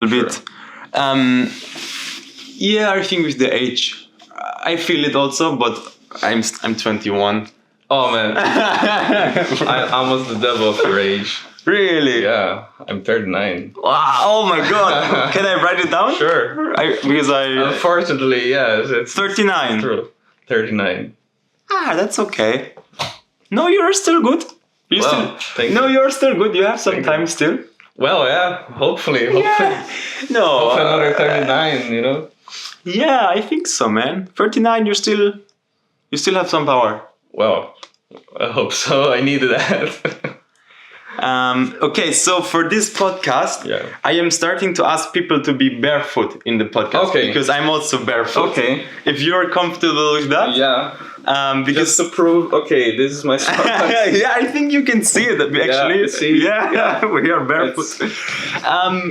Sure. Bit. Yeah, I think with the age, I feel it also, but I'm 21. Oh man, I'm almost the double of your age. Really? Yeah, I'm 39. Wow! Oh my god! Can I write it down? Sure. Unfortunately, yes, it's 39. True. 39. That's okay. No, you're still good. You're still good. You have some time still. Well, yeah. Hopefully. Yeah. No. Hopefully another 39. You know. Yeah, I think so, man. 39. You still have some power. Well, I hope so. I needed that. Okay, so for this podcast, I am starting to ask people to be barefoot in the podcast. Okay. Because I'm also barefoot. Okay. If you're comfortable with that. Yeah. Because just to prove, okay, this is my spot. Yeah, I think you can see it actually. Yeah. We are barefoot.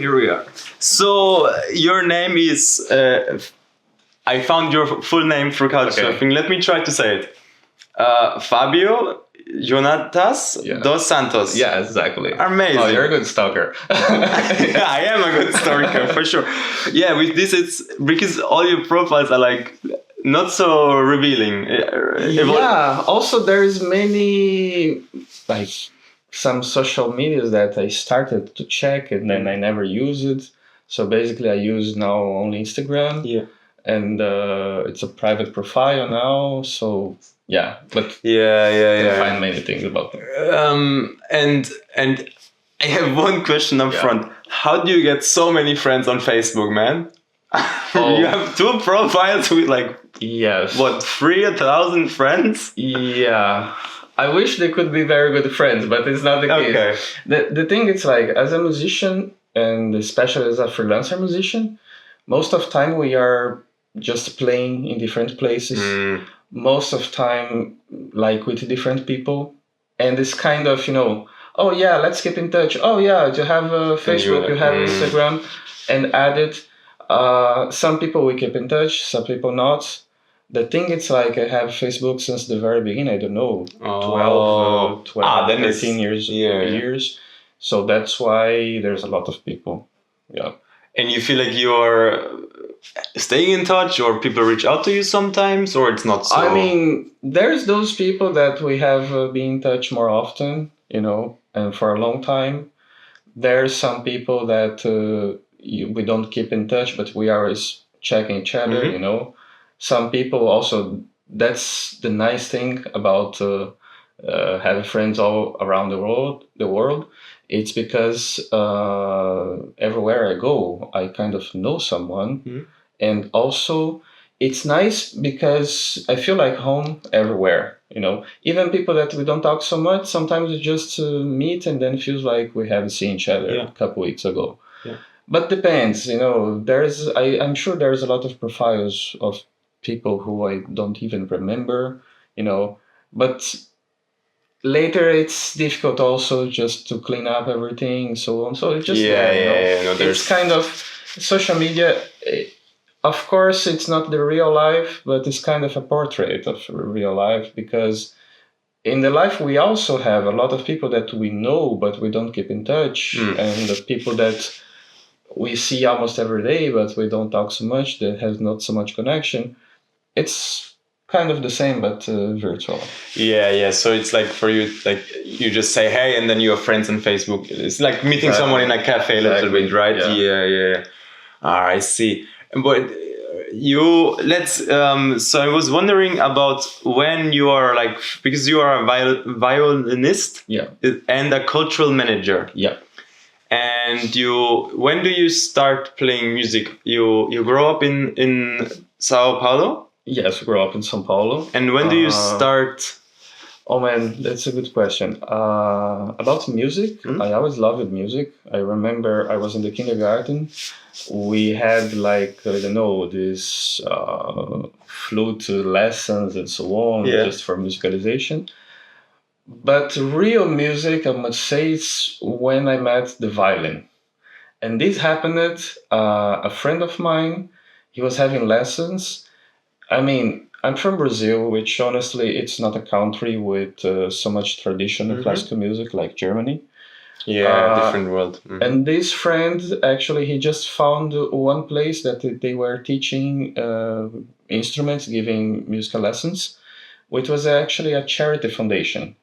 Here we are. So your name is. I found your full name through Couchsurfing. Let me try to say it. Fabio Jonatas dos Santos. Yeah, exactly. Amazing. Oh, you're a good stalker. Yeah, I am a good stalker for sure. Yeah, with this it's because all your profiles are like not so revealing. Yeah. Also, there's many like some social medias that I started to check and then I never use it. So basically, I use now only Instagram. Yeah. And it's a private profile now. So. Yeah, but you can find many things about them. And I have one question up front. How do you get so many friends on Facebook, man? You have 2 profiles with like 3,000 friends? Yeah. I wish they could be very good friends, but it's not the case. Okay. The thing is like as a musician and especially as a freelancer musician, most of time we are just playing in different places. Most of time like with different people, and it's kind of oh yeah, let's keep in touch. Oh yeah, you have Facebook, you have Instagram, and add it. Some people we keep in touch, some people not. The thing it's like I have Facebook since the very beginning. I don't know, 12 13 years. So that's why there's a lot of people. Yeah. And you feel like you're staying in touch, or people reach out to you sometimes, or it's not so? I mean, there's those people that we have been in touch more often, and for a long time. There's some people that we don't keep in touch, but we are always checking each other, Some people also, that's the nice thing about having friends all around the world. It's because everywhere I go, I kind of know someone. And also, it's nice because I feel like home everywhere, Even people that we don't talk so much, sometimes we just meet and then feels like we haven't seen each other a couple weeks ago. Yeah. But depends, I'm sure there's a lot of profiles of people who I don't even remember, But later it's difficult also just to clean up everything, so on. So it's just it's kind of social media. Of course, it's not the real life, but it's kind of a portrait of real life, because in the life we also have a lot of people that we know, but we don't keep in touch, and the people that we see almost every day, but we don't talk so much, that has not so much connection. It's kind of the same, but virtual. Yeah. So it's like for you, like you just say hey, and then you have friends on Facebook. It's like meeting someone in a cafe a little bit, right? Yeah. I see. But so I was wondering about when you are because you are a violinist and a cultural manager. Yeah. And when do you start playing music? You grow up in Sao Paulo? Yes, grew up in São Paulo. And when do you start? Oh man, that's a good question. About music, I always loved music. I remember I was in the kindergarten. We had this flute lessons and so on, just for musicalization. But real music, I must say, is when I met the violin. And this happened, a friend of mine, he was having lessons. I mean, I'm from Brazil, which honestly, it's not a country with so much tradition of classical music like Germany. Yeah, different world. Mm-hmm. And this friend, actually, he just found one place that they were teaching instruments, giving musical lessons, which was actually a charity foundation.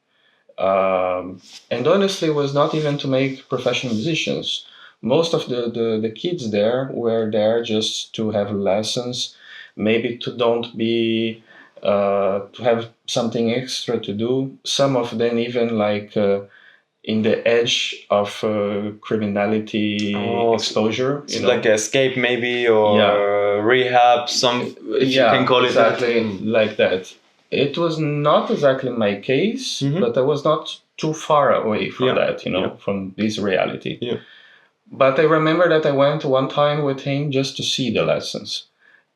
And honestly, was not even to make professional musicians. Most of the kids there were there just to have lessons, maybe to don't be to have something extra to do. Some of them even like in the edge of criminality exposure. So like escape maybe, or rehab, some, if you can call exactly it that. Like that. It was not exactly my case, but I was not too far away from that, from this reality. Yeah. But I remember that I went one time with him just to see the lessons.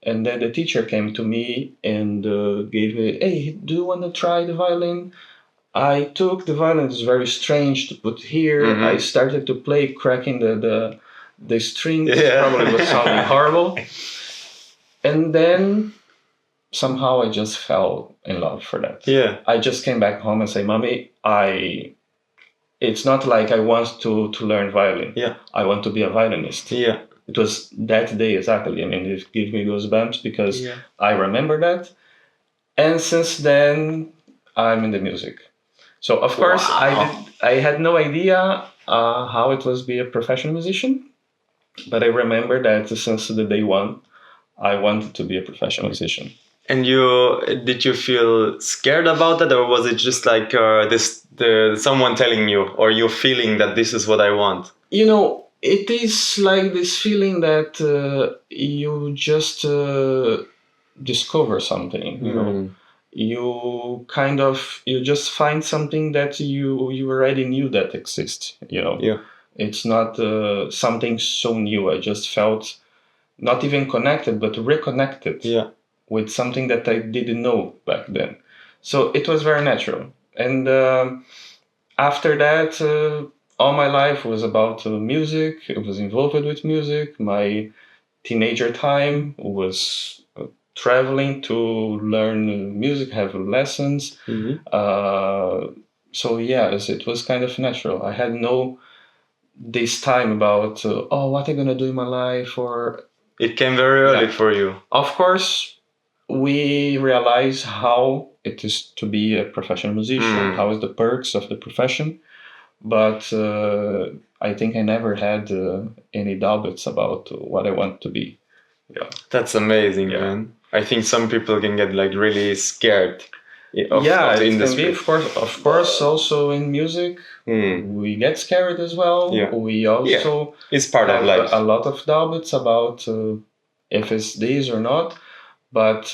And then the teacher came to me and gave me, hey, do you want to try the violin? I took the violin. It's very strange to put here. I started to play, cracking the strings. Probably was sounding horrible. And then somehow I just fell in love for that. Yeah. I just came back home and say, Mommy, it's not like I want to learn violin. Yeah. I want to be a violinist. Yeah. It was that day exactly. I mean, it gave me goosebumps because I remember that. And since then, I'm in the music. So of course, I had no idea how it was to be a professional musician, but I remember that since the day one, I wanted to be a professional musician. And did you feel scared about that, or was it just like someone telling you, or you feeling that this is what I want? It is like this feeling that you just discover something. You just find something that you already knew that exists. It's not something so new. I just felt not even connected, but reconnected with something that I didn't know back then. So it was very natural. And after that, all my life was about music. I was involved with music. My teenager time was traveling to learn music, have lessons. So yes, it was kind of natural. I had no this time about what I'm gonna do in my life, or it came very early for you. Of course, we realize how it is to be a professional musician, how is the perks of the profession, but I think I never had any doubts about what I want to be. Yeah, that's amazing, man. I think some people can get like really scared of the industry. It can be, of course, also in music, we get scared as well. Yeah. We also it's part of life. A lot of doubts about if it's this or not, but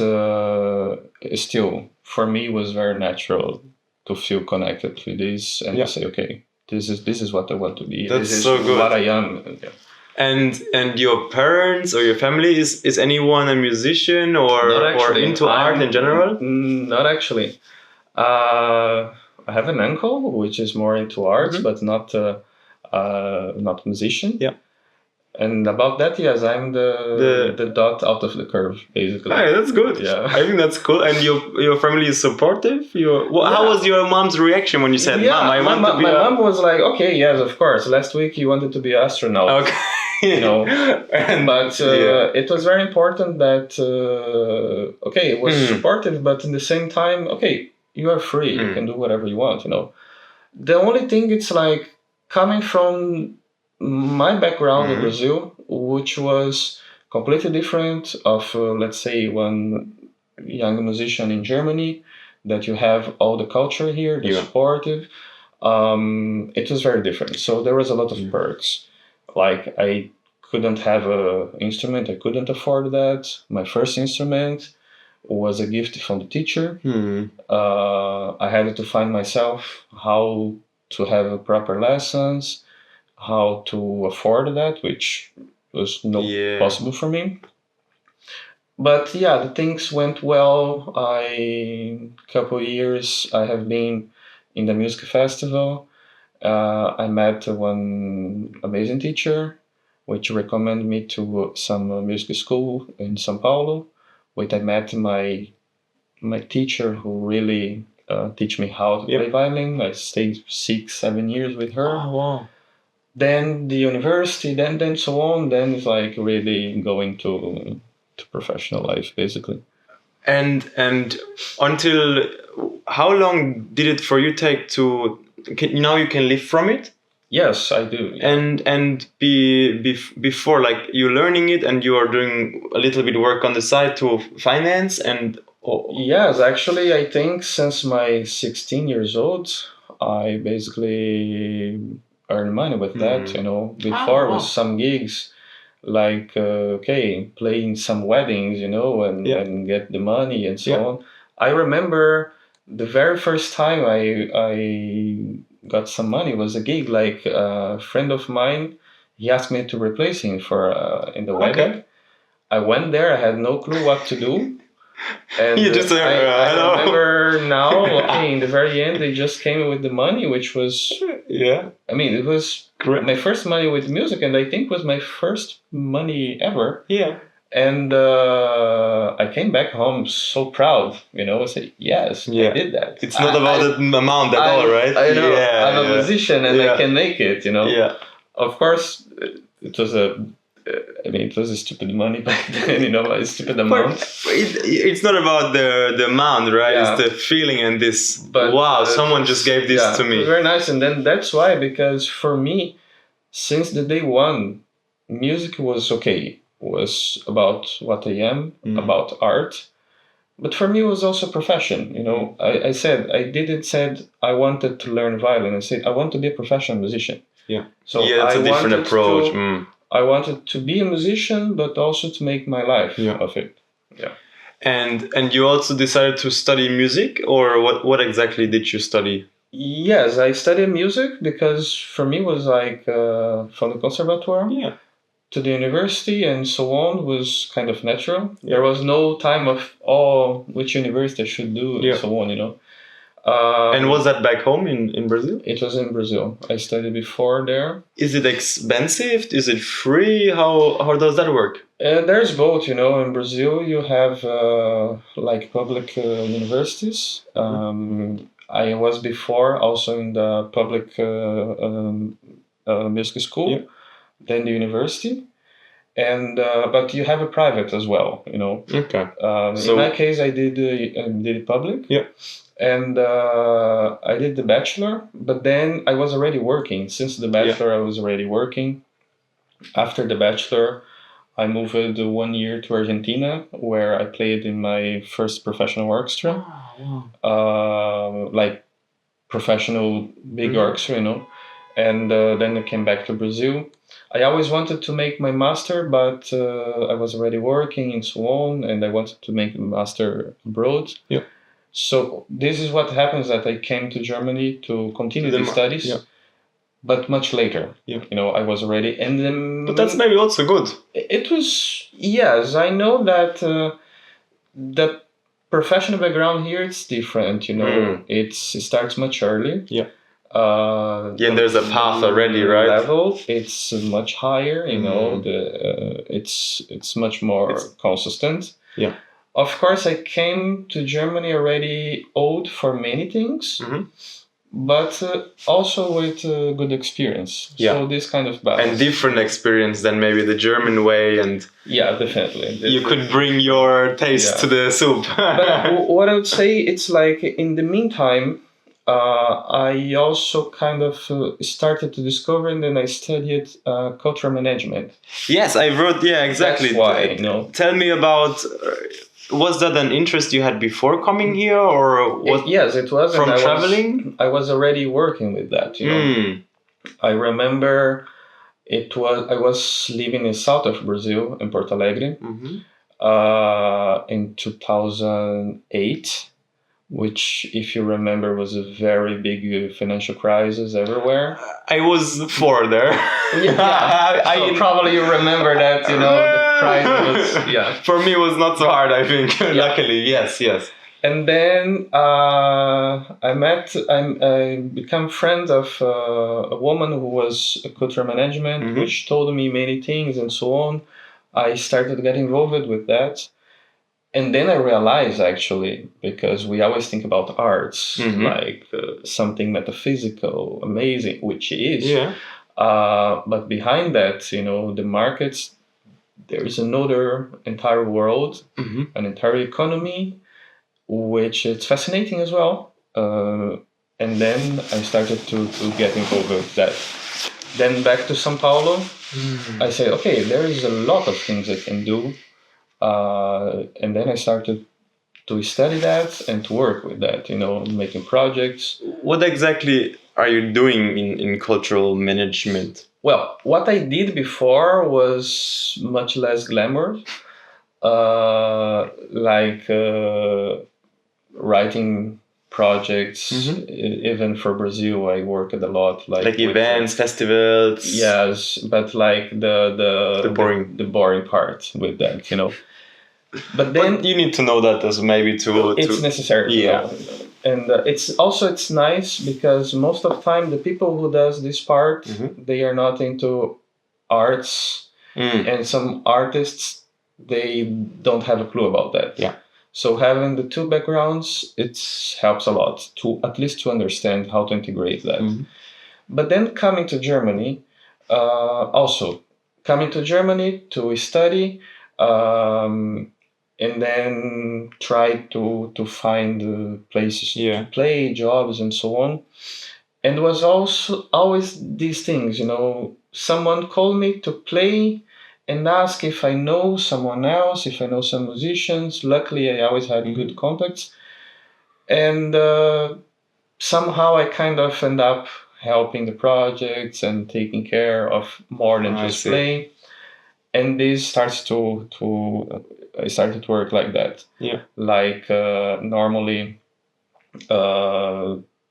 still, for me, it was very natural to feel connected with this and to say, okay, this is what I want to be. That's this is so good. What I am. Yeah. And your parents or your family, is anyone a musician or into art in general? Not actually. I have an uncle which is more into arts, but not musician. Yeah. And about that, yes, I'm the dot out of the curve, basically. Hey, that's good. Yeah, I think that's cool. And your family is supportive. How was your mom's reaction when you said, "Mom, I want to be"? My mom was like, "Okay, yes, of course. Last week you wanted to be an astronaut." Okay. But it was very important that it was supportive, but in the same time, okay, you are free. You can do whatever you want. The only thing, it's like coming from my background in Brazil, which was completely different of let's say one young musician in Germany, that you have all the culture here, the supportive. It was very different. So there was a lot of perks. Like I couldn't have an instrument. I couldn't afford that. My first instrument was a gift from the teacher. I had to find myself how to have proper lessons, how to afford that, which was not possible for me. But the things went well. Couple years I have been in the music festival. I met one amazing teacher, which recommended me to some music school in São Paulo. Which I met my teacher, who really teach me how to play violin. I stayed 6-7 years with her. Oh, wow. then the university, then so on. Then it's like really going to professional life, basically. And until how long did it for you take to? Now you can live from it. Yes, I do. Yeah. And before, like, you're learning it and you are doing a little bit of work on the side to finance and. Yes, actually, I think since my 16 years old, I basically earn money with that. You know, before with some gigs, like playing some weddings, you know, and get the money and so on. I remember the very first time I got some money was a gig. Like a friend of mine, he asked me to replace him for in the wedding. I went there. I had no clue what to do. And you just I remember now, in the very end, they just came with the money, which was I mean, it was my first money with music, and I think was my first money ever. Yeah. And I came back home so proud, you know. I said, yes, I did that. It's not about the amount at all, right? I know. I'm a musician, and I can make it, you know. Yeah. Of course, it was it was a stupid money back then, you know, a stupid amount. It's not about the amount, right? It's the feeling and this, wow, someone just gave this to me. It was very nice. And then that's why, because for me, since the day one, music was was about what I am, about art. But for me, it was also profession, you know. I didn't said I wanted to learn violin. I said I want to be a professional musician. Yeah. So it's a different approach. I wanted to be a musician, but also to make my life of it. Yeah. And you also decided to study music, or what exactly did you study? Yes, I studied music because for me it was like from the conservatoire to the university and so on was kind of natural. There was no time of which university I should do and so on, you know. And was that back home in Brazil? It was in Brazil. I studied before there. Is it expensive? Is it free? How does that work? There's both, you know. In Brazil, you have like public universities. I was before also in the public music school, then the university. And but you have a private as well, you know. Okay. In my case, I did it public. Yeah. And I did the bachelor, but then I was already working. Since the bachelor, I was already working. After the bachelor, I moved 1 year to Argentina, where I played in my first professional orchestra. Oh, wow. Like professional big orchestra, you know. And then I came back to Brazil. I always wanted to make my master, but I was already working and so on, and I wanted to make a master abroad. Yeah. So this is what happens, that I came to Germany to continue the studies, but much later. Yeah. You know, I was already, and then. But that's maybe also good. It was, yes. I know that the professional background here, it's different. You know, it starts much early. Yeah. And there's a path already, right? Level, it's much higher. You know, it's much more consistent. Yeah. Of course, I came to Germany already old for many things, but also with good experience. Yeah. So this kind of balance. And different experience than maybe the German way. And definitely. You could bring your taste to the soup. But what I would say, it's like in the meantime, I also kind of started to discover, and then I studied cultural management. Yes, I wrote, exactly. That's why, you know. Tell me about... Was that an interest you had before coming here, or yes, it was from traveling? I was already working with that. You know, I remember I was living in south of Brazil in Porto Alegre in 2008, which, if you remember, was a very big financial crisis everywhere. I was 4 there. So probably you remember that, you know, the crisis was, For me, it was not so hard, I think. Luckily, yes. And then I became friend of a woman who was a cultural management, which told me many things and so on. I started getting involved with that. And then I realized, actually, because we always think about arts like something metaphysical, amazing, which it is. Yeah. But behind that, the markets, there is another entire world, an entire economy, which is fascinating as well. And then I started to get involved with that. Then back to São Paulo, I said, okay, there is a lot of things I can do. And then I started to study that and to work with that, making projects. What exactly are you doing in cultural management? Well, what I did before was much less glamorous, like writing projects. Even for Brazil, I worked a lot, like events, festivals. Yes, but like the boring part with that, But then you need to know that as maybe it's necessary. Yeah. And it's nice because most of the time the people who does this part, they are not into arts, and some artists, they don't have a clue about that. Yeah. So having the two backgrounds, it helps a lot to at least to understand how to integrate that. But then coming to Germany, also coming to Germany to study, and then try to find places to play, jobs, and so on. And it was also always these things, someone called me to play and ask if I know someone else, if I know some musicians. Luckily, I always had good contacts. And somehow I kind of end up helping the projects and taking care of more than just playing. And this starts I started to work like that. Yeah. Like normally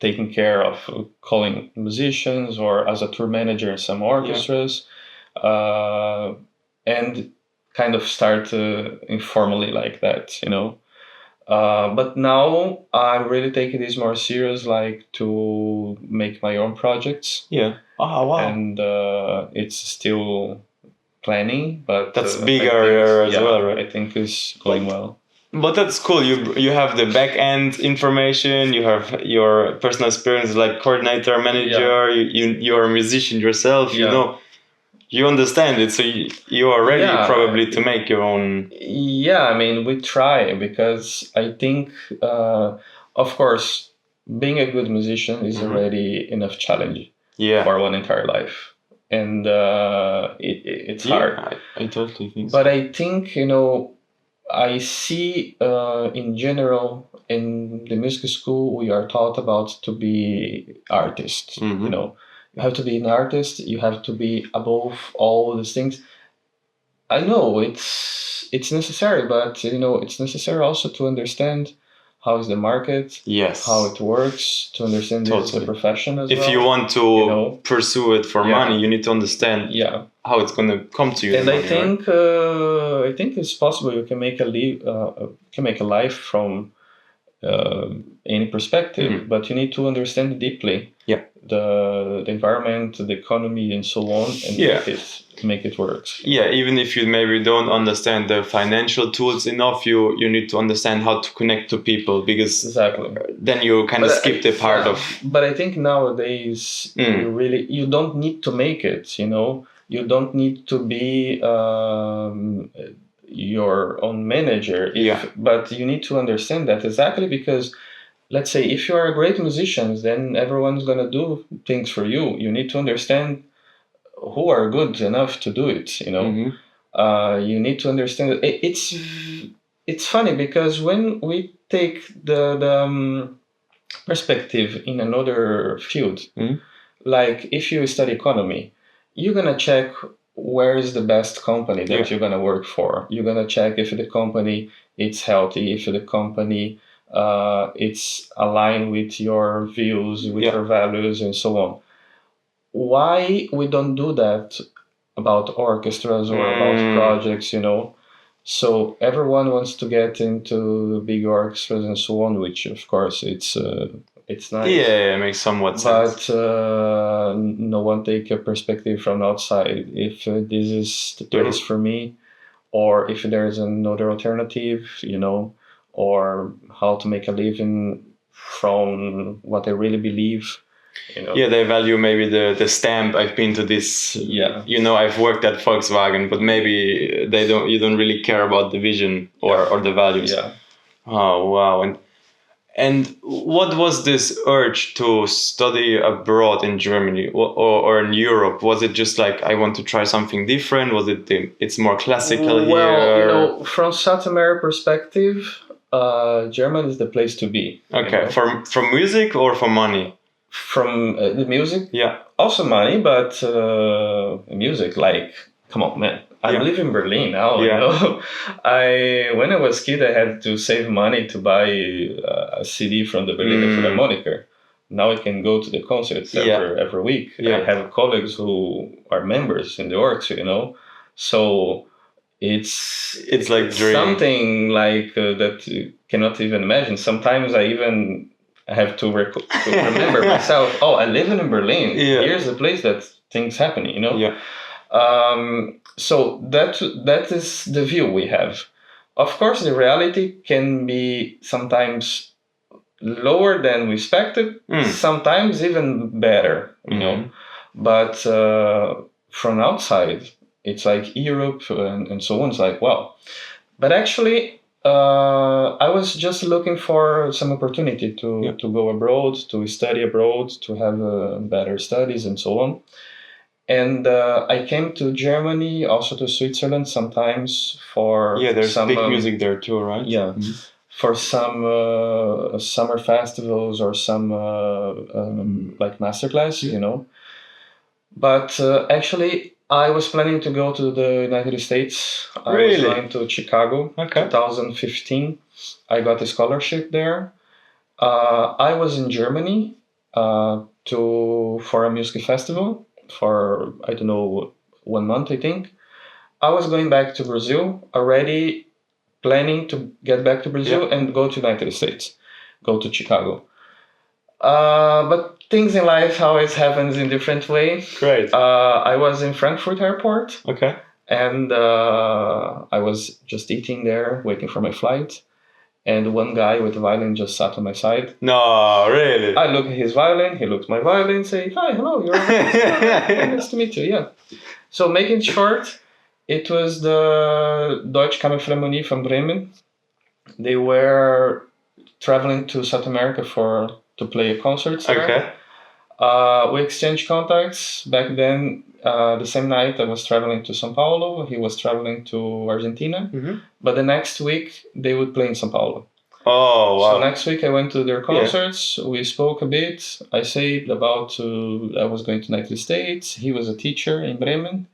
taking care of calling musicians or as a tour manager in some orchestras, and kind of start informally like that, but now I'm really taking this more serious, like to make my own projects. Yeah. Oh, wow. And it's still planning, but that's bigger as well, right? I think it's going well. But that's cool. You have the back end information. You have your personal experience, like coordinator, manager. You're a musician yourself. You understand it, so you are ready probably to make your own. Yeah, I mean, we try because I think, of course, being a good musician is already enough challenge for one entire life, and it's hard. I totally think. But I think I see in general in the music school we are taught about to be artists. You have to be an artist. You have to be above all these things. I know it's necessary, but it's necessary also to understand how is the market, how it works, to understand this as a profession as well. If you want to pursue it for money, you need to understand how it's going to come to you. And I think it's possible you can make a life from any perspective, but you need to understand deeply the environment, the economy, and so on, and make it work. Yeah, even if you maybe don't understand the financial tools enough, you need to understand how to connect to people, because then you kind of skip the part of. But I think nowadays you don't need to make it. You don't need to be your own manager. But you need to understand that exactly because, let's say, if you are a great musician, then everyone's going to do things for you. You need to understand who are good enough to do it, you need to understand it's funny because when we take the perspective in another field, like if you study economy, you're going to check where is the best company that you're going to work for. You're going to check if the company it's healthy, if the company it's aligned with your views, with your values, and so on. Why we don't do that about orchestras or about projects, So everyone wants to get into big orchestras and so on, which of course it's nice. Yeah, it makes somewhat sense. But no one take a perspective from outside. If this is the place for me, or if there's another alternative, or how to make a living from what I really believe. Yeah, they value maybe the stamp. I've been to this. Yeah. I've worked at Volkswagen, but maybe you don't really care about the vision or the values. Yeah. Oh wow! And what was this urge to study abroad in Germany or in Europe? Was it just like I want to try something different? Was it it's more classical here? Well, from South America perspective, Germany is the place to be. Okay, from music or for money? From the music, yeah, also money, but music, like, come on, man. I live in Berlin now. When I was a kid, I had to save money to buy a CD from the Berliner Philharmoniker. Now I can go to the concerts every week. I have colleagues who are members in the orgs, so it's like something like that you cannot even imagine. Sometimes I have to remember myself. Oh, I live in Berlin. Yeah. Here's a place that things happen. Yeah. So that is the view we have. Of course, the reality can be sometimes lower than we expected. Sometimes even better. But from outside, it's like Europe and so on. It's like, wow. But actually, I was just looking for some opportunity to go abroad, to study abroad, to have better studies and so on. And I came to Germany, also to Switzerland sometimes for there's some big music there too, right? Yeah, for some summer festivals or some like masterclass, But actually, I was planning to go to the United States. I was going to Chicago, 2015. I got a scholarship there. I was in Germany for a music festival for, I don't know, 1 month, I think. I was going back to Brazil, already planning to get back to Brazil and go to the United States, go to Chicago. But things in life always happens in different way. Great. I was in Frankfurt airport. Okay. And I was just eating there, waiting for my flight. And one guy with a violin just sat on my side. No, really? I look at his violin, he looked at my violin, say, hi, hello, you're nice to meet you, yeah. So making it short, it was the Deutsche Kammerphilharmonie from Bremen. They were traveling to South America to play concerts there. Okay. We exchanged contacts. Back then, the same night I was traveling to São Paulo. He was traveling to Argentina. Mm-hmm. But the next week, they would play in São Paulo. Oh, wow. So next week I went to their concerts. We spoke a bit. I said about I was going to the United States. He was a teacher in Bremen.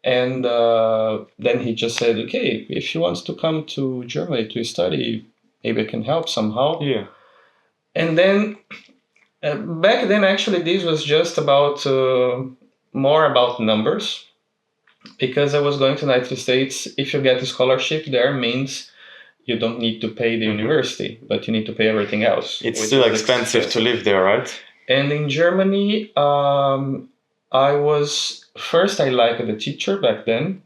And then he just said, okay, if he wants to come to Germany to study, maybe I can help somehow. Yeah. And then back then, actually, this was just about more about numbers, because I was going to the United States. If you get a scholarship there, means you don't need to pay the university, but you need to pay everything else. It's still expensive to live there, right? And in Germany, I liked the teacher back then.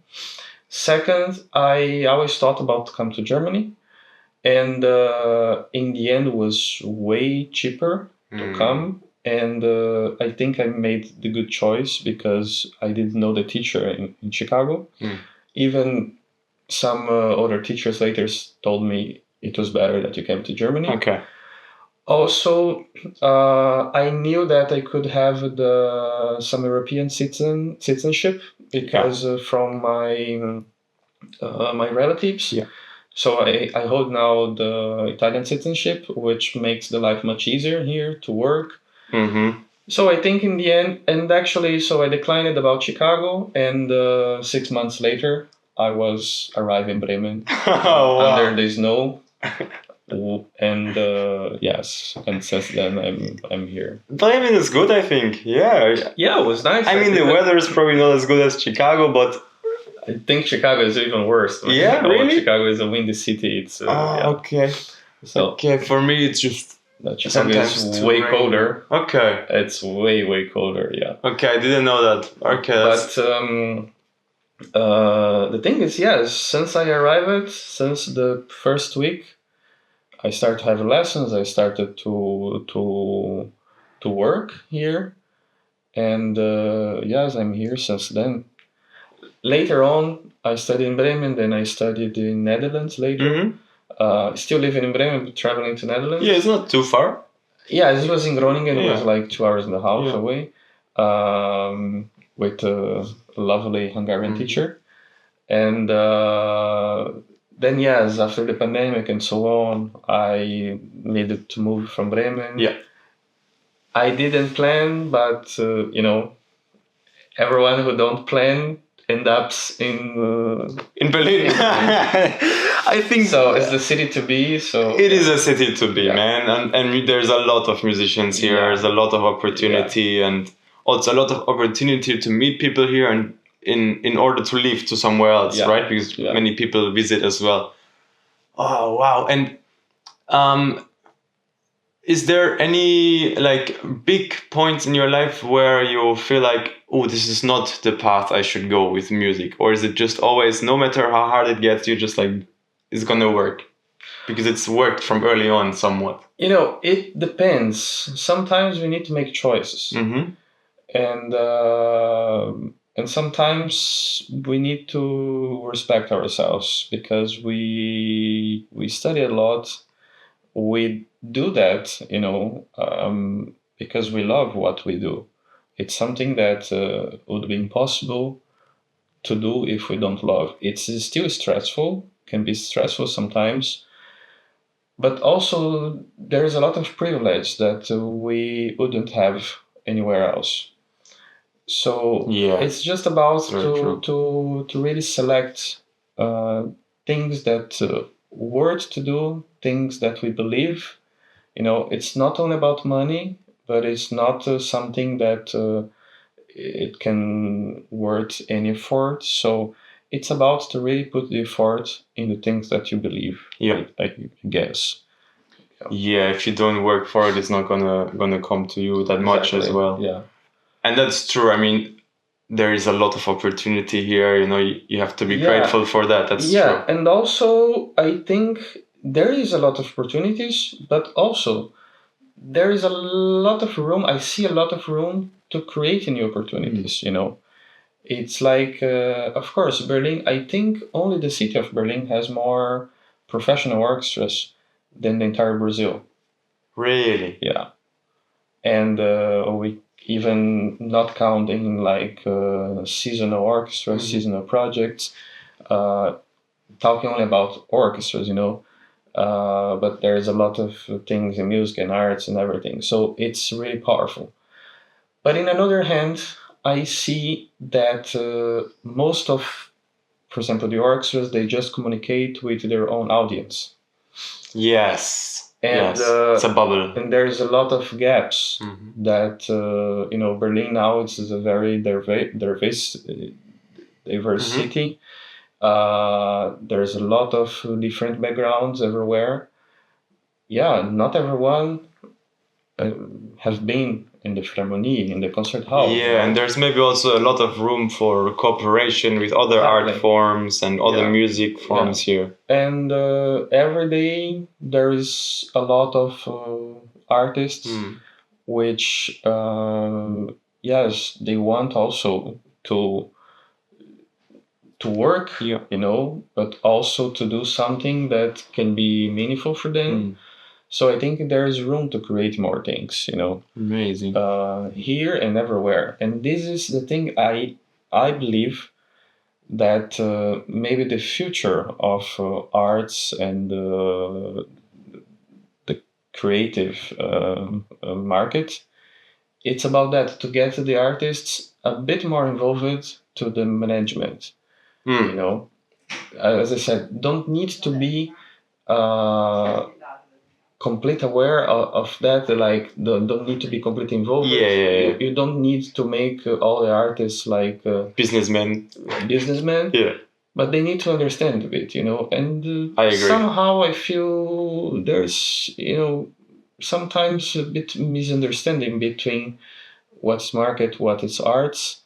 Second, I always thought about to come to Germany. And in the end, it was way cheaper to come. And I think I made the good choice because I didn't know the teacher in Chicago. Even some other teachers later told me it was better that you came to Germany. Okay. Also, I knew that I could have some European citizenship because from my relatives. Yeah. So I hold now the Italian citizenship, which makes the life much easier here to work. Mm-hmm. So I think in the end, and actually, so I declined about Chicago, and 6 months later, I was arriving in Bremen under the snow. And yes, and since then I'm here. Bremen is good, I think. Yeah, it was nice. I mean, the weather is probably not as good as Chicago, but I think Chicago is even worse. Yeah, really? Chicago is a windy city. It's okay. So for me, it's just Chicago is way colder. Okay, it's way colder. Yeah. Okay, I didn't know that. Okay, but the thing is, since I arrived, since the first week, I started to have lessons. I started to to work here, and yes, I'm here since then. Later on, I studied in Bremen, then I studied in Netherlands later. Still living in Bremen, but traveling to Netherlands. Yeah, it's not too far. Yeah, it was in Groningen. It was like 2 hours and a half away, with a lovely Hungarian teacher. And then, yes, after the pandemic and so on, I needed to move from Bremen. Yeah. I didn't plan, but everyone who don't plan end up in Berlin. I think so. It's the city to be. So it is a city to be, man, and there's a lot of musicians here. There's a lot of opportunity, and also a lot of opportunity to meet people here, and in order to live to somewhere else, right? Because many people visit as well. Oh wow! And is there any like big points in your life where you feel like, oh, this is not the path I should go with music? Or is it just always, no matter how hard it gets, you just like, it's gonna work? Because it's worked from early on somewhat. It depends. Sometimes we need to make choices. And sometimes we need to respect ourselves because we study a lot. We do that, because we love what we do. It's something that would be impossible to do if we don't love. It's still stressful, can be stressful sometimes, but also there's a lot of privilege that we wouldn't have anywhere else. So it's just about to really select things that worth to do, things that we believe. It's not only about money, but it's not something that it can worth any effort. So it's about to really put the effort in the things that you believe. I guess. Yeah, if you don't work for it, it's not gonna come to you that much as well. Yeah. And that's true. I mean, there is a lot of opportunity here. You have to be grateful for that. That's true. Yeah, and also I think there is a lot of opportunities, but also there is a lot of room. I see a lot of room to create new opportunities. It's like, of course, Berlin. I think only the city of Berlin has more professional orchestras than the entire Brazil. Really? Yeah, and we even not counting like seasonal orchestras, seasonal projects. Talking only about orchestras, but there's a lot of things in music and arts and everything. So it's really powerful. But in another hand, I see that most of, for example, the orchestras, they just communicate with their own audience. Yes. And it's a bubble. And there's a lot of gaps that, Berlin now is a very diverse city. There's a lot of different backgrounds everywhere. Yeah, not everyone has been in the Philharmonie, in the concert hall. Yeah, and there's maybe also a lot of room for cooperation with other art forms and other music forms here. And every day there is a lot of artists which, yes, they want also to work, but also to do something that can be meaningful for them. So I think there is room to create more things, Amazing. Here and everywhere. And this is the thing I believe that maybe the future of arts and the creative market, it's about that, to get the artists a bit more involved to the management. As I said, don't need to be complete aware of that, like don't need to be completely involved. You don't need to make all the artists like businessmen. Yeah, but they need to understand a bit, and I agree. Somehow I feel there's sometimes a bit misunderstanding between what's market, what is arts,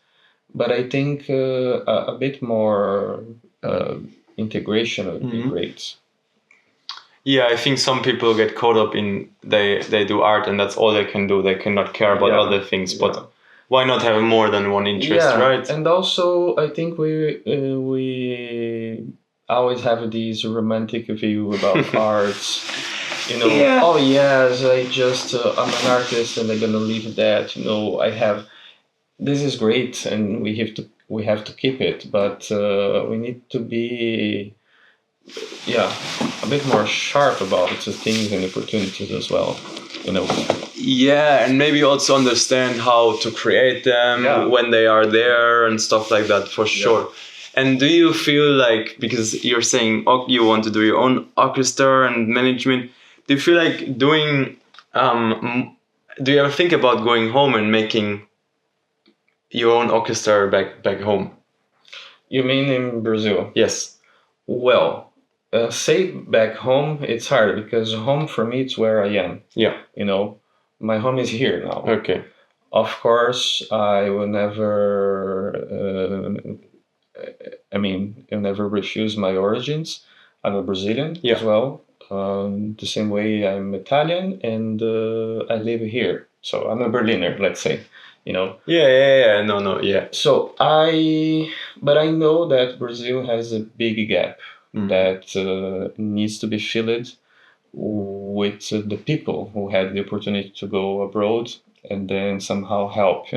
but I think a bit more integration would be great. Yeah, I think some people get caught up in they do art and that's all they can do. They cannot care about other things. But why not have more than one interest, right? And also, I think we always have this romantic view about arts. Oh yes, I just I'm an artist and I'm gonna leave that. I have this is great and we have to keep it, but we need to be a bit more sharp about the things and opportunities as well. Yeah, and maybe also understand how to create them when they are there and stuff like that, for sure. And do you feel like, because you're saying you want to do your own orchestra and management, do you feel like doing do you ever think about going home and making your own orchestra back home? You mean in Brazil? Yes. Well, say back home, it's hard because home for me it's where I am. Yeah. My home is here now. Okay. Of course, I will never. You'll never refuse my origins. I'm a Brazilian as well. The same way I'm Italian and I live here. So I'm a Berliner, let's say. So but I know that Brazil has a big gap that needs to be filled with the people who had the opportunity to go abroad and then somehow help.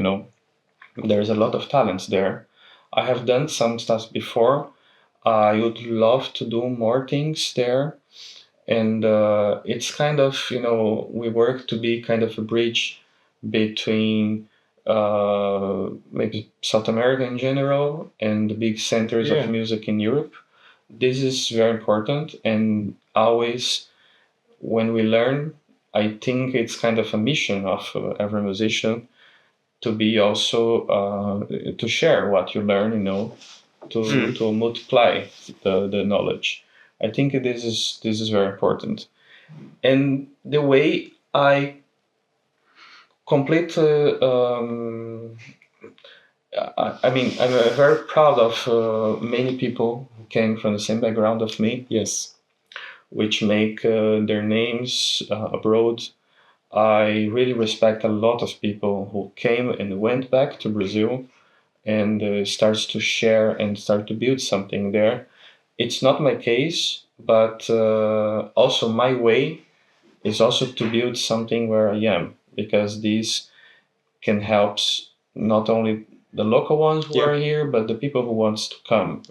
There's a lot of talents there. I have done some stuff before. I would love to do more things there. And it's kind of, we work to be kind of a bridge between maybe South America in general and the big centers of music in Europe. This is very important. And always when we learn, I think it's kind of a mission of every musician to be also to share what you learn, to multiply the knowledge. I think this is very important. And the way I complete, I'm very proud of many people who came from the same background of me. Yes. Which make their names abroad. I really respect a lot of people who came and went back to Brazil and starts to share and start to build something there. It's not my case, but also my way is also to build something where I am, because this can help not only the local ones who are here, but the people who wants to come,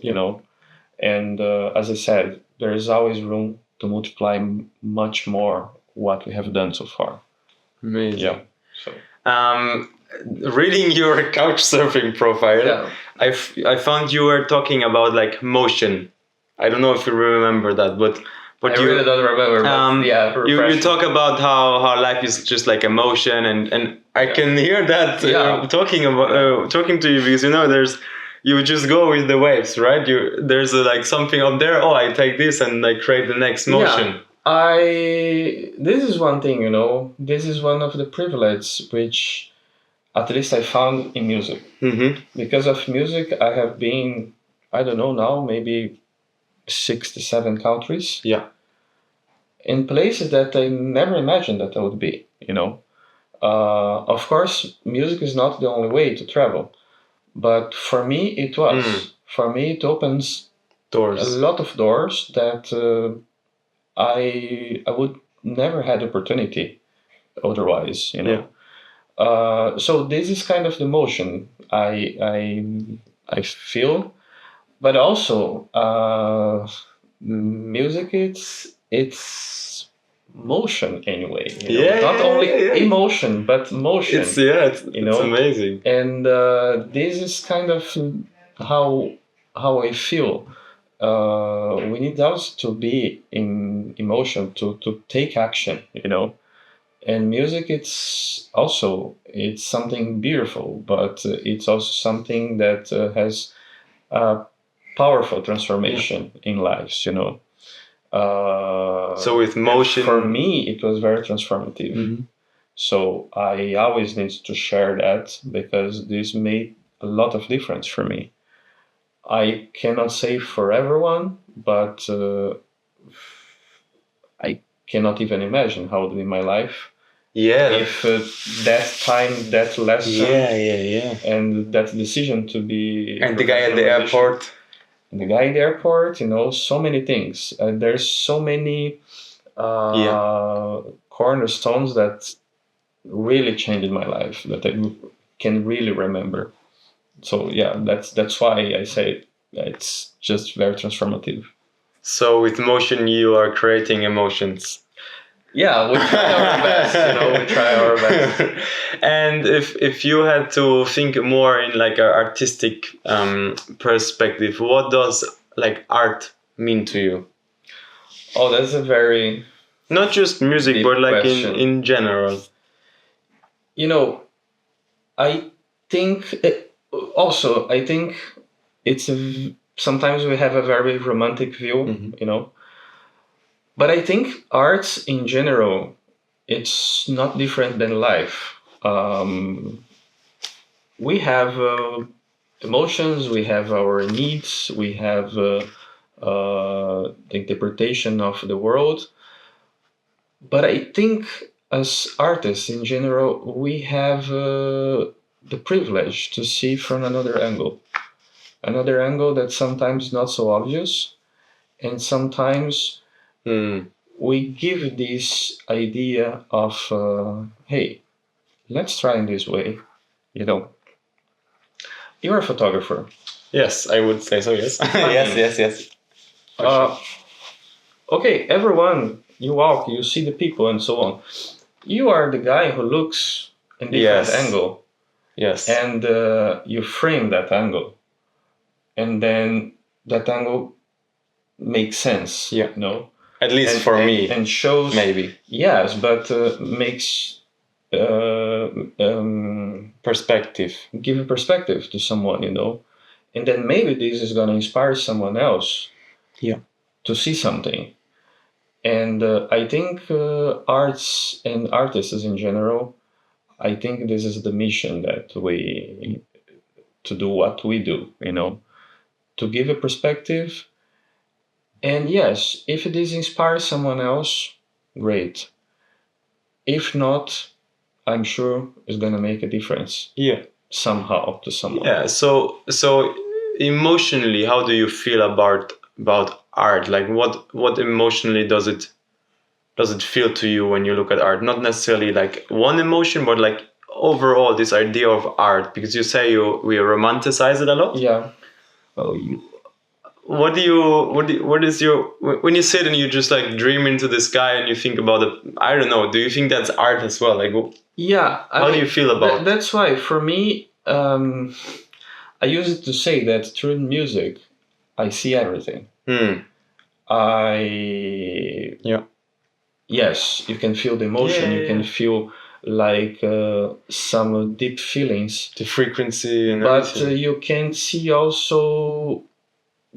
And as I said, there is always room to multiply much more what we have done so far. Amazing. Yeah. So. Reading your couch surfing profile, I found you were talking about like motion. I don't know if you remember that, but I really don't remember. You talk about how life is just like emotion, and I can hear that talking to you, because you just go with the waves, right? There's like something up there. Oh, I take this and I create the next motion. This is one thing, this is one of the privileges which at least I found in music. Mm-hmm. Because of music, I have been, I don't know now, maybe 67 countries. Yeah. In places that I never imagined that I would be, Of course, music is not the only way to travel. But for me, it was. For me, it opens doors. A lot of doors that I would never had opportunity otherwise, So this is kind of the motion I feel, but also music it's motion anyway. Not only emotion but motion. It's amazing. And this is kind of how I feel. We need also to be in emotion to take action, And music, it's something beautiful, but it's also something that has a powerful transformation in lives, So with motion, for me, it was very transformative. Mm-hmm. So I always need to share that because this made a lot of difference for me. I cannot say for everyone, but I cannot even imagine how it would be my life. Yeah. If that time, that lesson, and that decision to be... And the guy at the airport. And the guy in the airport, so many things. There's so many cornerstones that really changed my life that I can really remember. So yeah, that's why I say it's just very transformative. So with motion, you are creating emotions. Yeah, we try our best. We try our best. And if you had to think more in like an artistic perspective, what does like art mean to you? Oh, that's a very... Not just music, but like in general. I think it's sometimes we have a very romantic view, But I think arts in general, it's not different than life. We have emotions, we have our needs, we have the interpretation of the world. But I think as artists in general, we have the privilege to see from another angle that's sometimes not so obvious, and sometimes we give this idea of, hey, let's try in this way. You're a photographer. Yes, I would say so, yes. Yes. Okay, everyone, you walk, you see the people and so on. You are the guy who looks in different angle. Yes. And you frame that angle. And then that angle makes sense. Yeah. At least for me. And shows... Maybe. Yes, but makes... perspective. Give a perspective to someone, And then maybe this is going to inspire someone else to see something. And I think arts and artists in general, I think this is the mission that to do what we do, to give a perspective. And yes, if this inspires someone else, great. If not, I'm sure it's going to make a difference. Yeah. Somehow to someone. Yeah. So emotionally, how do you feel about art? Like what emotionally does it feel to you when you look at art? Not necessarily like one emotion, but like overall this idea of art, because you say we romanticize it a lot. Yeah. What is your, when you sit and you just like dream into the sky and you think about it, I don't know, do you think that's art as well? Like, how do you feel about it? That's why for me, I used to say that through music I see everything. Yes, you can feel the emotion, you can feel like some deep feelings, the frequency and but everything. You can see also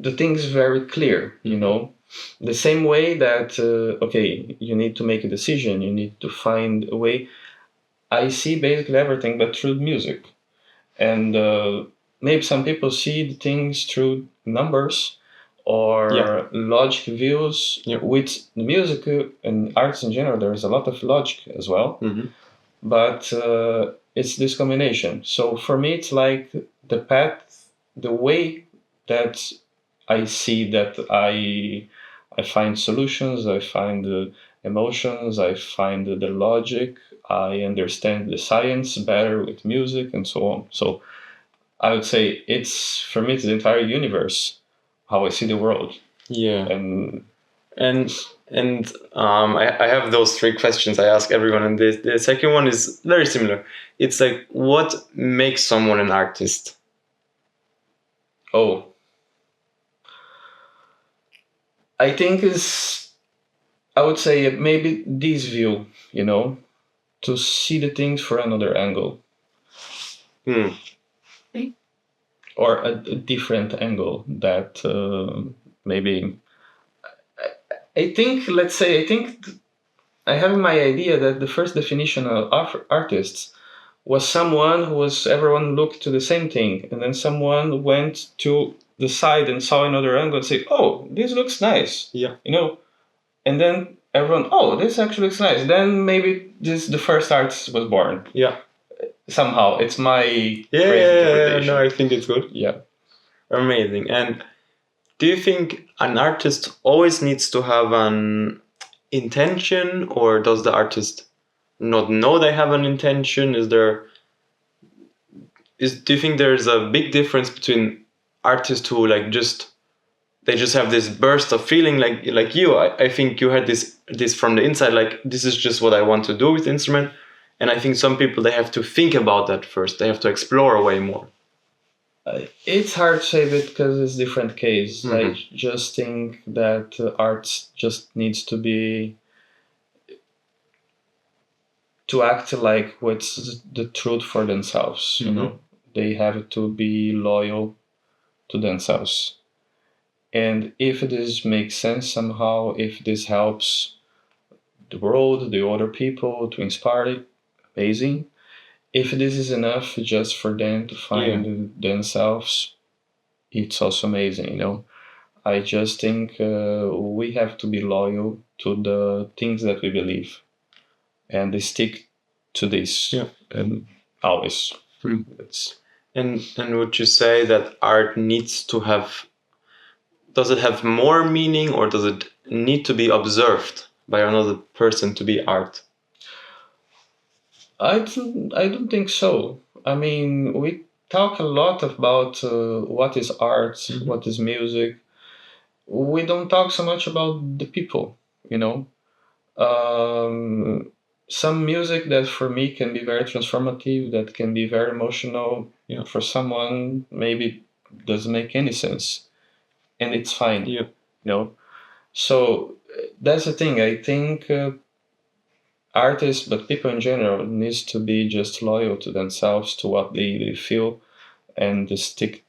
the things very clear, the same way that okay, you need to make a decision, you need to find a way. I see basically everything but through music. And maybe some people see the things through numbers or logic views. With music and arts in general, there's a lot of logic as well. But it's this combination. So for me, it's like the path, the way that I see that I find solutions, I find the emotions, I find the logic, I understand the science better with music and so on. So I would say for me, it's the entire universe, how I see the world. Yeah. And I have those 3 questions I ask everyone, and the second one is very similar. It's like, what makes someone an artist? Oh, I think I would say maybe this view, to see the things for another angle. Or a different angle that maybe... I think I have my idea that the first definition of artists was someone everyone looked to the same thing, and then someone went to the side and saw another angle and said, oh, this looks nice. Yeah. And then everyone, oh, this actually looks nice. Then maybe the first artist was born. Yeah. Somehow, it's my crazy interpretation. No, I think it's good. Yeah. Amazing. And do you think an artist always needs to have an intention, or does the artist not know they have an intention? Do you think there's a big difference between artists who like they just have this burst of feeling like you? I think you had this from the inside, like this is just what I want to do with the instrument. And I think some people, they have to think about that first. They have to explore way more. It's hard to say because it's different case. I just think that art just needs to act like what's the truth for themselves. You know, they have to be loyal to themselves. And if this makes sense somehow, if this helps the world, the other people to inspire it, amazing. If this is enough just for them to find themselves, it's also amazing, you know. I just think we have to be loyal to the things that we believe and stick to this and always. And would you say that art needs to have, does it have more meaning, or does it need to be observed by another person to be art? I don't think so. I mean, we talk a lot about what is art, what is music. We don't talk so much about the people, you know. Some music that for me can be very transformative, that can be very emotional. For someone, maybe doesn't make any sense, and it's fine. You know. So that's the thing. I think artists, but people in general, needs to be just loyal to themselves, to what they feel, and just stick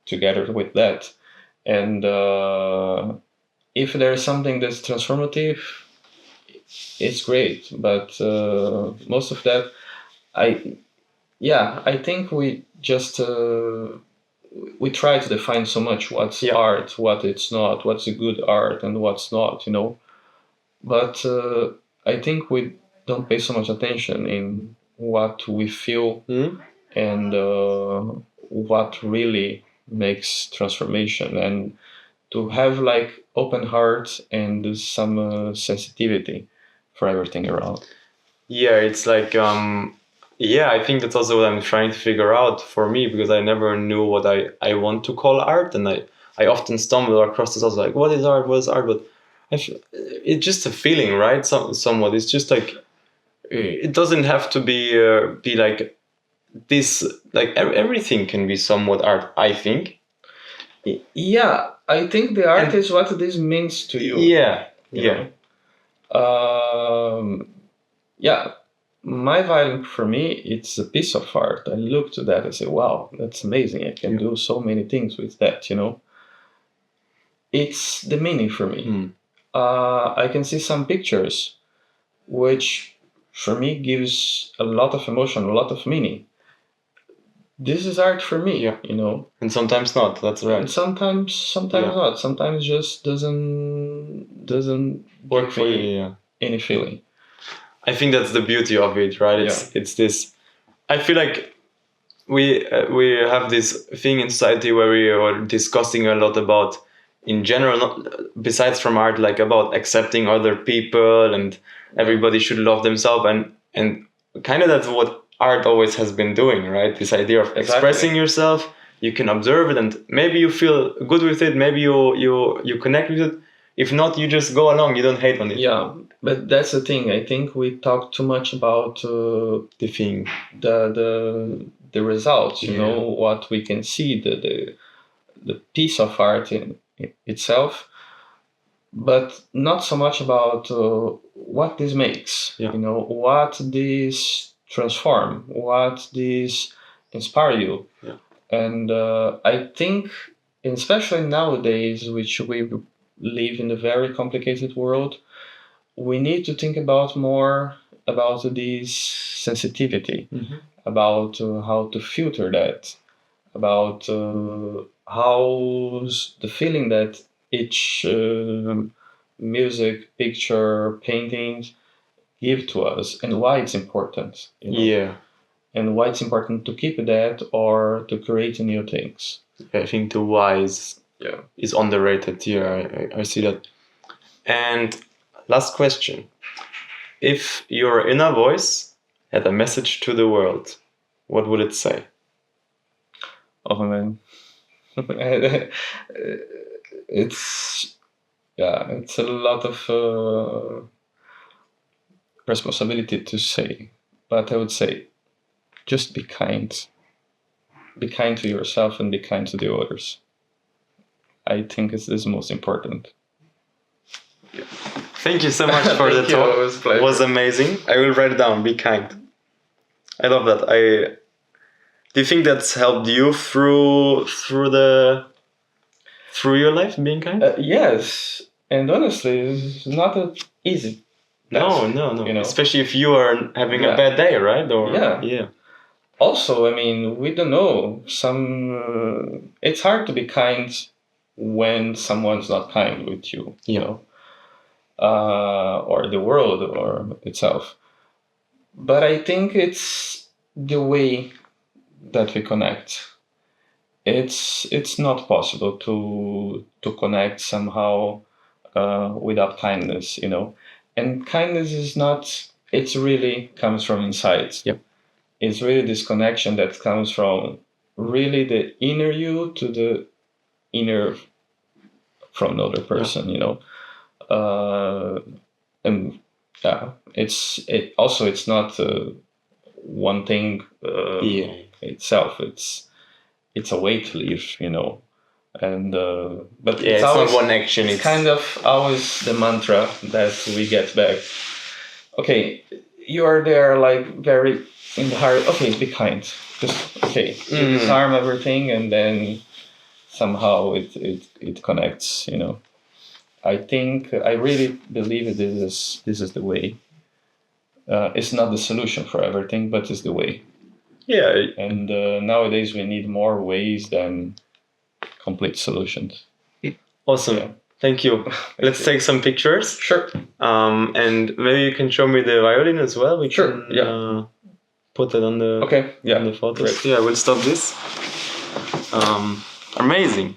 together with that. And if there's something that's transformative, it's great. But most of that, I think we just we try to define so much what's art, what it's not, what's a good art, and what's not, you know. But I think we don't pay so much attention in what we feel and what really makes transformation, and to have like open heart and some sensitivity for everything around. Yeah, it's like I think that's also what I'm trying to figure out for me, because I never knew what I want to call art, and I often stumble across this. I was like, what is art? What is art? But it's just a feeling, right? Somewhat. It's just like, it doesn't have to be like this. Like everything can be somewhat art, I think. Yeah, I think the art is what this means to you. Yeah, yeah. My violin, for me, it's a piece of art. I look to that and say, wow, that's amazing. I can do so many things with that, you know. It's the meaning for me. I can see some pictures, which for me gives a lot of emotion, a lot of meaning. This is art for me, you know. And sometimes not. That's right. And sometimes not. Sometimes just doesn't work for you. Any feeling. I think that's the beauty of it, right? It's this. I feel like we have this thing in society where we are discussing a lot about, in general, not, besides from art, like about accepting other people, and everybody should love themselves, and kind of that's what art always has been doing, right? This idea of expressing yourself. You can observe it, and maybe you feel good with it. Maybe you connect with it. If not, you just go along. You don't hate on it. Yeah, but that's the thing. I think we talk too much about the thing, the results. You know, what we can see, the piece of art in itself, but not so much about what this makes. You know, what this transform, what this inspire you. And I think, especially nowadays, which we live in a very complicated world, we need to think about more about this sensitivity, about how to filter that, about how the feeling that each music, picture, paintings give to us, and why it's important. Yeah. And why it's important to keep that or to create new things. I think the why is underrated here. I see that. And last question. If your inner voice had a message to the world, what would it say? Oh man. It's a lot of responsibility to say, but I would say just be kind. Be kind to yourself and be kind to the others. I think this is most important. Thank you so much for the talk. It was amazing. I will write it down. Be kind. I love that. Do you think that's helped you through your life, being kind? Yes, and honestly, it's not that easy. No. Especially if you are having a bad day, right? Yeah. Also, I mean, we don't know. It's hard to be kind when someone's not kind with you, or the world or itself. But I think it's the way that we connect. It's not possible to connect somehow without kindness, And kindness is not. It really comes from inside. Yep. It's really this connection that comes from really the inner you to the inner from another person, and it's not one thing itself. It's a way to live, and but it's always, not one action. It's kind of always the mantra that we get back. Okay, you are there like very in the heart. Okay, be kind. Just you disarm everything, and then somehow it connects. I think I really believe this is the way. It's not the solution for everything, but it's the way. Yeah. And nowadays we need more ways than complete solutions. Awesome. Yeah. Thank you. Let's take some pictures. Sure. And maybe you can show me the violin as well. We can put it on the on the photos. Right. Yeah, we'll stop this. Amazing.